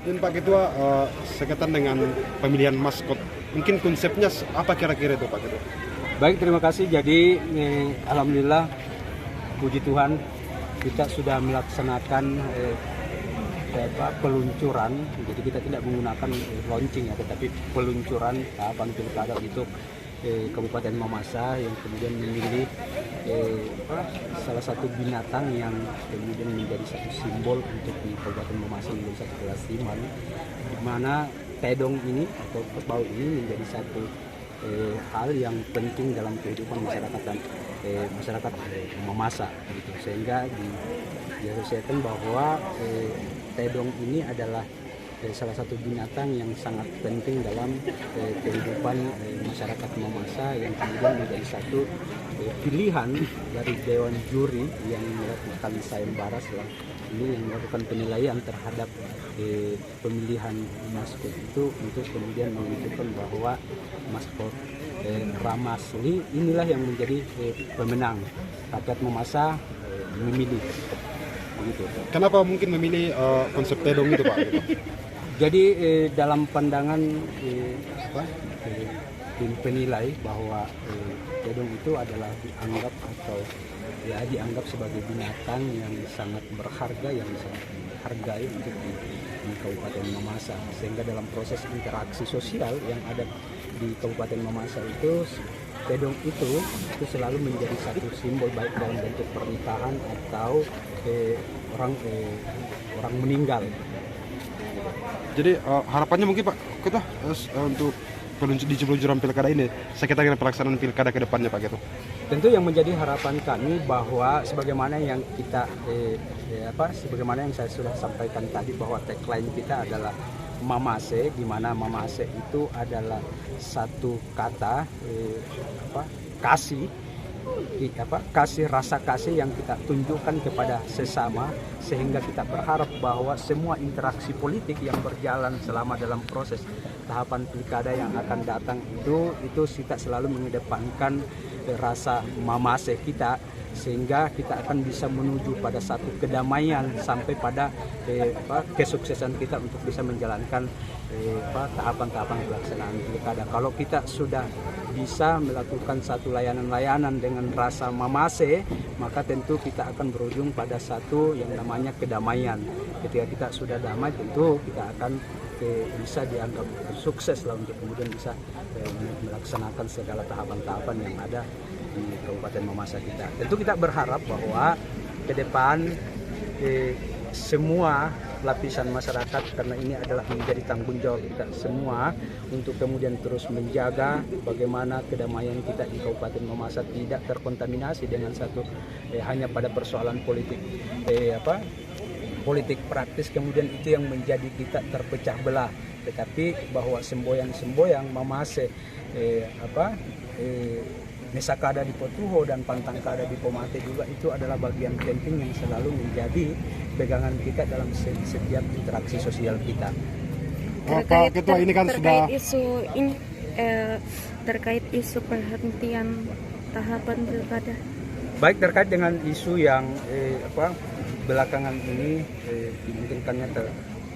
Dan Pak Ketua, sekaitan dengan pemilihan maskot, mungkin konsepnya apa kira-kira itu Pak Ketua? Baik, terima kasih. Jadi alhamdulillah, puji Tuhan, kita sudah melaksanakan peluncuran. Jadi kita tidak menggunakan launching ya, tetapi peluncuran tahapan pilkada untuk Kabupaten Mamasa yang kemudian memilih salah satu binatang yang kemudian menjadi satu simbol untuk di Kabupaten Mamasa, menjadi satu kelasriman, di mana tedong ini atau kerbau ini menjadi satu hal yang penting dalam kehidupan masyarakat dan masyarakat Mamasa gitu. Sehingga diasosiasikan bahwa tedong ini adalah salah satu binatang yang sangat penting dalam kehidupan masyarakat Mamasa, yang kemudian menjadi satu pilihan dari Dewan Juri yang melakukan sayembara ini, yang melakukan penilaian terhadap pemilihan maskot itu, untuk kemudian menunjukkan bahwa maskot Ramasli inilah yang menjadi pemenang. Rakyat Mamasa memilih. Begitu. Kenapa mungkin memilih konsep tedong itu Pak? Jadi dalam pandangan tim penilai bahwa tedong itu adalah dianggap sebagai binatang yang sangat berharga, yang sangat dihargai untuk di Kabupaten Mamasa, sehingga dalam proses interaksi sosial yang ada di Kabupaten Mamasa itu, tedong itu selalu menjadi satu simbol, baik dalam bentuk pernikahan atau orang meninggal. Jadi harapannya mungkin Pak Ketua untuk di peluncuran pilkada ini, sekitar dengan pelaksanaan pilkada ke depannya Pak Ketua. Tentu yang menjadi harapan kami bahwa sebagaimana yang kita sebagaimana yang saya sudah sampaikan tadi, bahwa tagline kita adalah Mamase, di mana Mamase itu adalah satu kata kasih, rasa kasih yang kita tunjukkan kepada sesama, sehingga kita berharap bahwa semua interaksi politik yang berjalan selama dalam proses tahapan pilkada yang akan datang itu kita selalu mengedepankan rasa Mamase kita, sehingga kita akan bisa menuju pada satu kedamaian sampai pada kesuksesan kita untuk bisa menjalankan tahapan-tahapan pelaksanaan pilkada. Kalau kita sudah bisa melakukan satu layanan-layanan dengan rasa Mamase, maka tentu kita akan berujung pada satu yang namanya kedamaian. Ketika kita sudah damai, tentu kita akan bisa dianggap sukses lah untuk kemudian bisa melaksanakan segala tahapan-tahapan yang ada di Kabupaten Mamasa kita. Tentu kita berharap bahwa ke depan semua lapisan masyarakat, karena ini adalah menjadi tanggung jawab kita semua untuk kemudian terus menjaga bagaimana kedamaian kita di Kabupaten Mamasa tidak terkontaminasi dengan satu hanya pada persoalan politik politik praktis, kemudian itu yang menjadi kita terpecah belah, tetapi bahwa semboyang Mamase Mesakada di Potuho dan Pantangkada di Pomate juga itu adalah bagian penting yang selalu menjadi pegangan kita dalam setiap interaksi sosial kita. Pak Ketua, ini kan sudah terkait isu penghentian tahapan pilkada. Baik, terkait dengan isu yang belakangan ini dimungkinkannya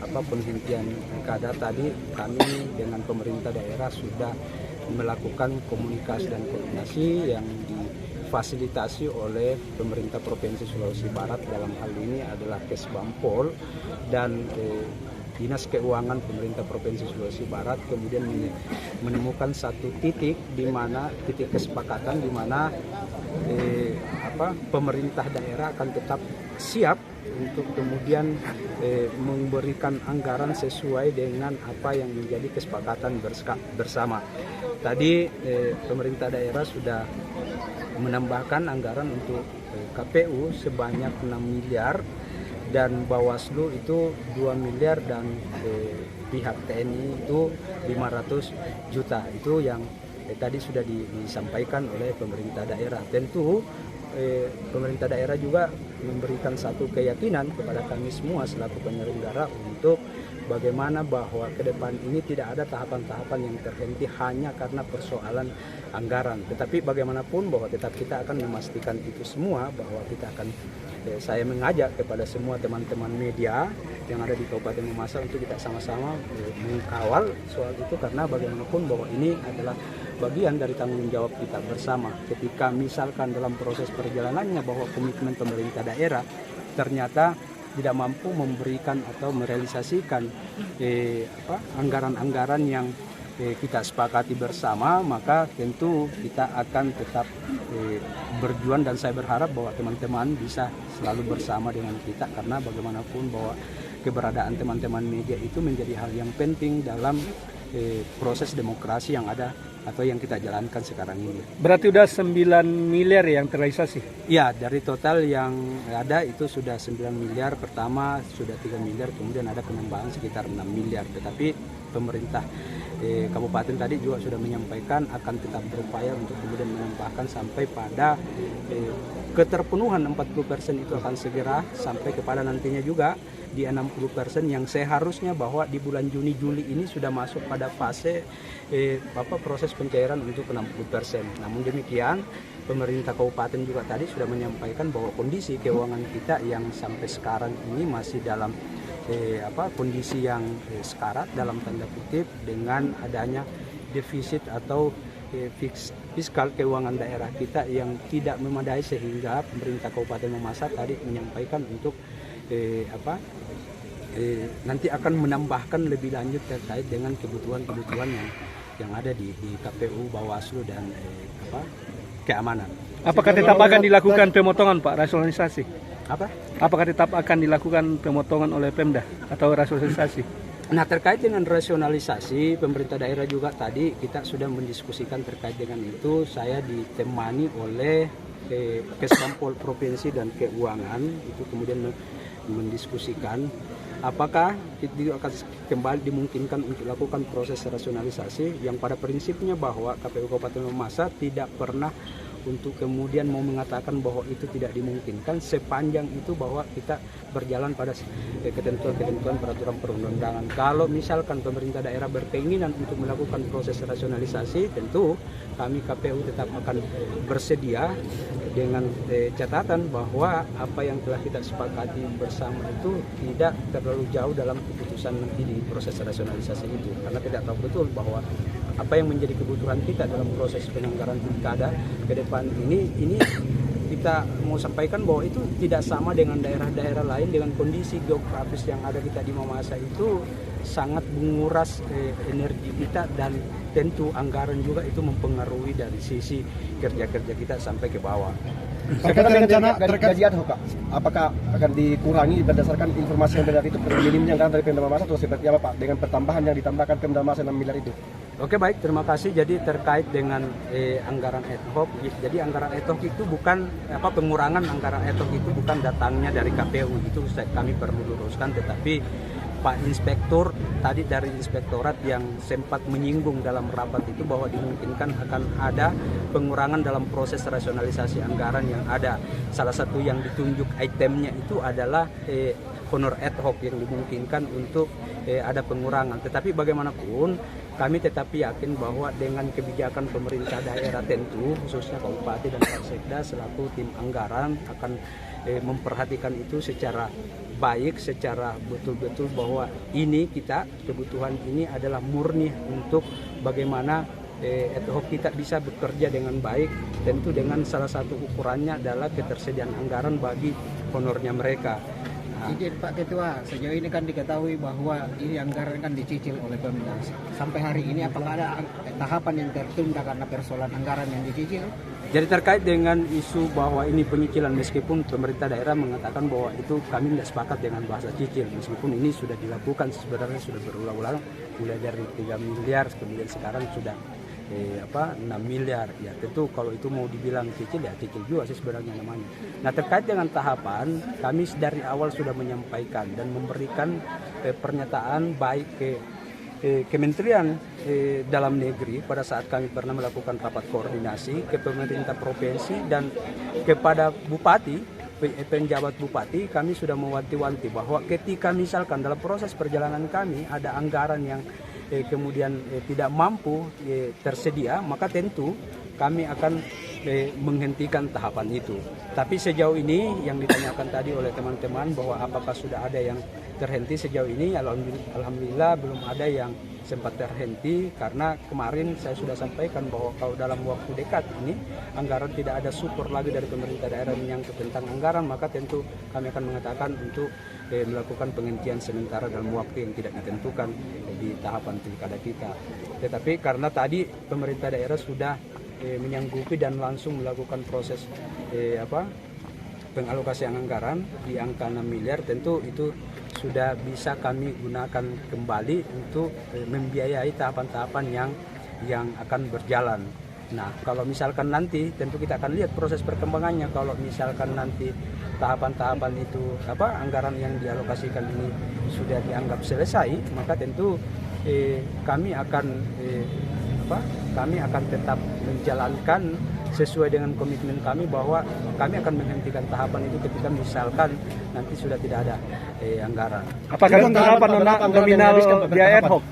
penghentian pilkada, tadi kami dengan pemerintah daerah sudah melakukan komunikasi dan koordinasi yang difasilitasi oleh pemerintah Provinsi Sulawesi Barat, dalam hal ini adalah Kesbampol dan Dinas Keuangan pemerintah Provinsi Sulawesi Barat, kemudian menemukan satu titik kesepakatan di mana pemerintah daerah akan tetap siap untuk kemudian memberikan anggaran sesuai dengan apa yang menjadi kesepakatan bersama. Tadi pemerintah daerah sudah menambahkan anggaran untuk KPU sebanyak 6 miliar dan Bawaslu itu 2 miliar dan pihak TNI itu 500 juta. Itu yang tadi sudah disampaikan oleh pemerintah daerah. Tentu pemerintah daerah juga memberikan satu keyakinan kepada kami semua selaku penyelenggara untuk bagaimana bahwa ke depan ini tidak ada tahapan-tahapan yang terhenti hanya karena persoalan anggaran. Tetapi bagaimanapun bahwa tetap kita akan memastikan itu semua, bahwa kita akan saya mengajak kepada semua teman-teman media yang ada di Kabupaten Mamasa untuk kita sama-sama mengawal soal itu, karena bagaimanapun bahwa ini adalah bagian dari tanggung jawab kita bersama. Ketika misalkan dalam proses perjalanannya bahwa komitmen pemerintah daerah ternyata tidak mampu memberikan atau merealisasikan anggaran-anggaran yang kita sepakati bersama, maka tentu kita akan tetap berjuang, dan saya berharap bahwa teman-teman bisa selalu bersama dengan kita, karena bagaimanapun bahwa keberadaan teman-teman media itu menjadi hal yang penting dalam proses demokrasi yang ada atau yang kita jalankan sekarang ini. Berarti udah 9 miliar yang terrealisasi? Ya, dari total yang ada itu sudah 9 miliar, pertama sudah 3 miliar, kemudian ada penambahan sekitar 6 miliar. Tetapi pemerintah kabupaten tadi juga sudah menyampaikan akan tetap berupaya untuk kemudian menambahkan sampai pada keterpenuhan 40% itu akan segera sampai kepada nantinya juga di 60% yang seharusnya bahwa di bulan Juni-Juli ini sudah masuk pada fase proses pencairan untuk 60%. Namun demikian pemerintah kabupaten juga tadi sudah menyampaikan bahwa kondisi keuangan kita yang sampai sekarang ini masih dalam kondisi yang sekarat dalam tanda kutip, dengan adanya defisit atau fiskal keuangan daerah kita yang tidak memadai, sehingga pemerintah Kabupaten Mamasa tadi menyampaikan untuk nanti akan menambahkan lebih lanjut terkait dengan kebutuhan-kebutuhan yang ada di KPU, Bawaslu dan keamanan. Apakah tetap akan dilakukan pemotongan, Pak, rasionalisasi? Apakah tetap akan dilakukan pemotongan oleh Pemda atau rasionalisasi? Nah, terkait dengan rasionalisasi, pemerintah daerah juga tadi kita sudah mendiskusikan terkait dengan itu. Saya ditemani oleh Kesampol Provinsi dan Keuangan, itu kemudian mendiskusikan apakah itu akan kembali dimungkinkan untuk lakukan proses rasionalisasi, yang pada prinsipnya bahwa KPU Kabupaten Mamasa tidak pernah untuk kemudian mau mengatakan bahwa itu tidak dimungkinkan, sepanjang itu bahwa kita berjalan pada ketentuan-ketentuan peraturan perundang-undangan. Kalau misalkan pemerintah daerah berkeinginan untuk melakukan proses rasionalisasi, tentu kami KPU tetap akan bersedia dengan catatan bahwa apa yang telah kita sepakati bersama itu tidak terlalu jauh dalam keputusan nanti di proses rasionalisasi itu, karena tidak tahu betul bahwa apa yang menjadi kebutuhan kita dalam proses penyelenggaraan pilkada ke depan ini kita mau sampaikan bahwa itu tidak sama dengan daerah-daerah lain, dengan kondisi geografis yang ada kita di Mamasa itu sangat menguras energi kita, dan tentu anggaran juga itu mempengaruhi dari sisi kerja-kerja kita sampai ke bawah. Terkait rencana gaji ad hoc, Pak, apakah akan dikurangi berdasarkan informasi yang benar itu minimnya anggaran dari Pemda Mamasa, atau seperti apa, Pak, dengan pertambahan yang ditambahkan Pemda Mamasa 6 miliar itu? Oke, baik, terima kasih. Jadi terkait dengan anggaran ad hoc, jadi anggaran ad hoc itu bukan pengurangan anggaran ad hoc itu bukan datangnya dari KPU, itu kami perlu luruskan, tetapi Pak Inspektur tadi dari Inspektorat yang sempat menyinggung dalam rapat itu bahwa dimungkinkan akan ada pengurangan dalam proses rasionalisasi anggaran yang ada. Salah satu yang ditunjuk itemnya itu adalah honor ad hoc yang dimungkinkan untuk ada pengurangan. Tetapi bagaimanapun kami tetap yakin bahwa dengan kebijakan pemerintah daerah tentu khususnya Kabupaten dan Kapsekda selaku tim anggaran akan memperhatikan itu secara baik, secara betul-betul bahwa ini kita kebutuhan ini adalah murni untuk bagaimana ad hoc kita bisa bekerja dengan baik, tentu dengan salah satu ukurannya adalah ketersediaan anggaran bagi honornya mereka. Izin Pak Ketua, sejauh ini kan diketahui bahwa ini anggaran kan dicicil oleh Pemda. Sampai hari ini apakah ada tahapan yang tertunda karena persoalan anggaran yang dicicil? Jadi terkait dengan isu bahwa ini penyicilan, meskipun pemerintah daerah mengatakan bahwa itu kami tidak sepakat dengan bahasa cicil, meskipun ini sudah dilakukan sebenarnya sudah berulang-ulang mulai dari 3 miliar kemudian sekarang sudah 6 miliar. Ya tentu kalau itu mau dibilang cicil ya cicil juga sih sebenarnya namanya. Nah, terkait dengan tahapan kami dari awal sudah menyampaikan dan memberikan pernyataan baik ke Kementerian Dalam Negeri pada saat kami pernah melakukan rapat koordinasi, ke pemerintah provinsi dan kepada bupati penjabat bupati, kami sudah mewanti-wanti bahwa ketika misalkan dalam proses perjalanan kami ada anggaran yang kemudian tidak mampu tersedia, maka tentu kami akan menghentikan tahapan itu. Tapi sejauh ini yang ditanyakan tadi oleh teman-teman bahwa apakah sudah ada yang terhenti, sejauh ini alhamdulillah belum ada yang sempat terhenti, karena kemarin saya sudah sampaikan bahwa kalau dalam waktu dekat ini anggaran tidak ada support lagi dari pemerintah daerah menyangkut tentang anggaran, maka tentu kami akan mengatakan untuk melakukan penghentian sementara dalam waktu yang tidak ditentukan di tahapan pilkada kita. Tetapi karena tadi pemerintah daerah sudah menyanggupi dan langsung melakukan proses pengalokasian anggaran di angka 6 miliar, tentu itu sudah bisa kami gunakan kembali untuk membiayai tahapan-tahapan yang akan berjalan. Nah, kalau misalkan nanti tentu kita akan lihat proses perkembangannya. Kalau misalkan nanti tahapan-tahapan itu anggaran yang dialokasikan ini sudah dianggap selesai, maka tentu kami akan tetap menjalankan sesuai dengan komitmen kami bahwa kami akan menghentikan tahapan itu ketika misalkan nanti sudah tidak ada anggaran. Apakah tahapan nominal biaya ad hoc?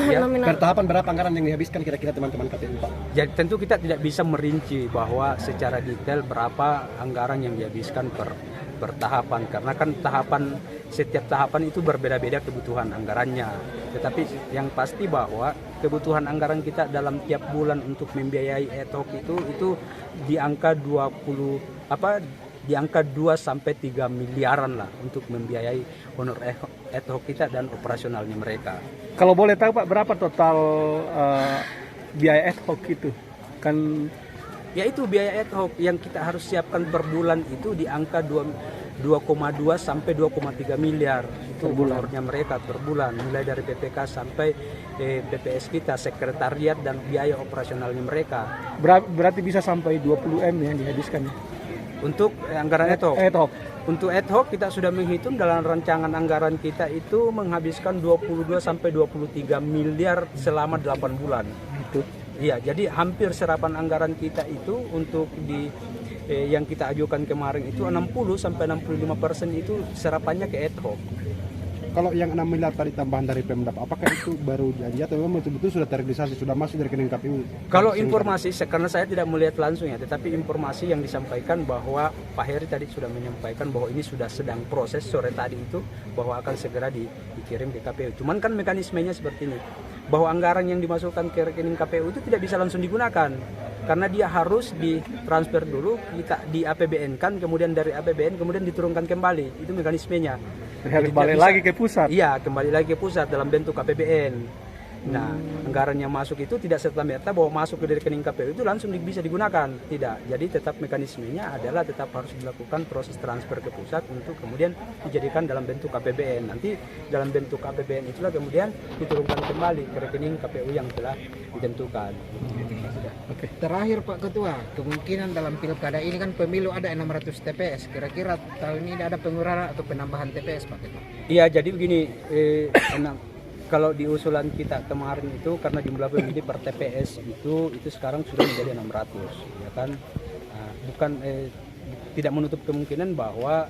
Ya, Per tahapan berapa anggaran yang dihabiskan kira-kira teman-teman KPU, Pak? Jadi tentu kita tidak bisa merinci bahwa secara detail berapa anggaran yang dihabiskan per tahapan, karena kan setiap tahapan itu berbeda-beda kebutuhan anggarannya. Tetapi yang pasti bahwa kebutuhan anggaran kita dalam tiap bulan untuk membiayai ad hoc itu di angka 2 sampai 3 miliaran lah untuk membiayai honor ad hoc kita dan operasionalnya mereka. Kalau boleh tahu Pak, berapa total biaya ad hoc itu? Kan Yaitu biaya ad hoc yang kita harus siapkan per bulan itu di angka 2,2 sampai 2,3 miliar itu honornya mereka per bulan, mulai dari PPK sampai PPS kita, sekretariat dan biaya operasionalnya mereka. berarti bisa sampai 20 M yang dihabiskan Untuk anggaran ad hoc. ad hoc. Untuk ad hoc kita sudah menghitung dalam rancangan anggaran kita itu menghabiskan 22 sampai 23 miliar selama 8 bulan. Itu. Iya, jadi hampir serapan anggaran kita itu untuk yang kita ajukan kemarin itu 60 sampai 65% itu serapannya ke ad hoc. Kalau yang 6 miliar tadi tambahan dari Pemda, apakah itu baru janji atau memang betul-betul sudah terrealisasi, sudah masuk dari rekening KPU? Kalau informasi, karena saya tidak melihat langsung ya, tetapi informasi yang disampaikan bahwa Pak Heri tadi sudah menyampaikan bahwa ini sudah sedang proses sore tadi itu, bahwa akan segera dikirim ke KPU. Cuman kan mekanismenya seperti ini, bahwa anggaran yang dimasukkan ke rekening KPU itu tidak bisa langsung digunakan, karena dia harus ditransfer dulu, kita di APBN kan, kemudian dari APBN kemudian diturunkan kembali, itu mekanismenya. Kembali lagi ke pusat. Iya, kembali lagi ke pusat dalam bentuk APBN. Nah, anggaran yang masuk itu tidak serta-merta bahwa masuk ke rekening KPU itu langsung bisa digunakan. Tidak. Jadi tetap mekanismenya adalah tetap harus dilakukan proses transfer ke pusat untuk kemudian dijadikan dalam bentuk APBN. Nanti dalam bentuk APBN itulah kemudian diturunkan kembali ke rekening KPU yang telah ditentukan. Oke. Terakhir Pak Ketua, kemungkinan dalam pilkada ini kan pemilu ada 600 TPS. Kira-kira tahun ini ada pengurangan atau penambahan TPS Pak Ketua? Iya, jadi begini, kalau di usulan kita kemarin itu karena jumlah pemilih per TPS itu sekarang sudah menjadi 600, ya kan? Tidak menutup kemungkinan bahwa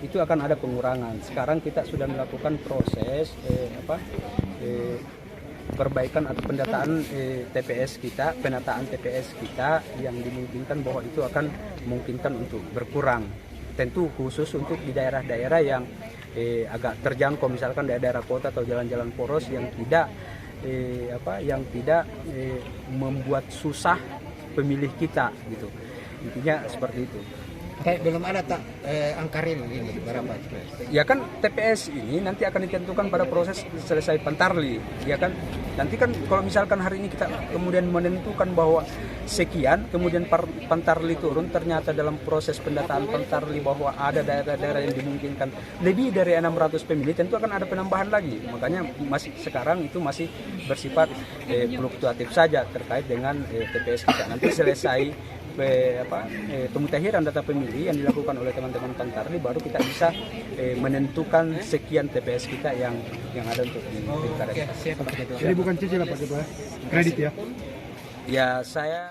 itu akan ada pengurangan. Sekarang kita sudah melakukan proses perbaikan atau pendataan TPS kita, penataan TPS kita yang dimungkinkan bahwa itu akan memungkinkan untuk berkurang. Tentu khusus untuk di daerah-daerah yang agak terjangkau, misalkan daerah kota atau jalan-jalan poros yang tidak membuat susah pemilih kita gitu. Intinya seperti itu. Belum ada angka real ini berapa? Ya kan TPS ini nanti akan ditentukan pada proses selesai Pantarli, ya kan? Nanti kan kalau misalkan hari ini kita kemudian menentukan bahwa sekian, kemudian Pantarli turun, ternyata dalam proses pendataan Pantarli bahwa ada daerah-daerah yang dimungkinkan lebih dari 600 pemilih, tentu akan ada penambahan lagi. Makanya masih sekarang itu masih bersifat fluktuatif saja terkait dengan TPS kita. Nanti selesai pemutahiran data pemilih yang dilakukan oleh teman-teman Pantarli, baru kita bisa menentukan sekian TPS kita yang ada untuk di pilkada. Jadi bukan cicil Pak Ketua, kredit ya? Ya saya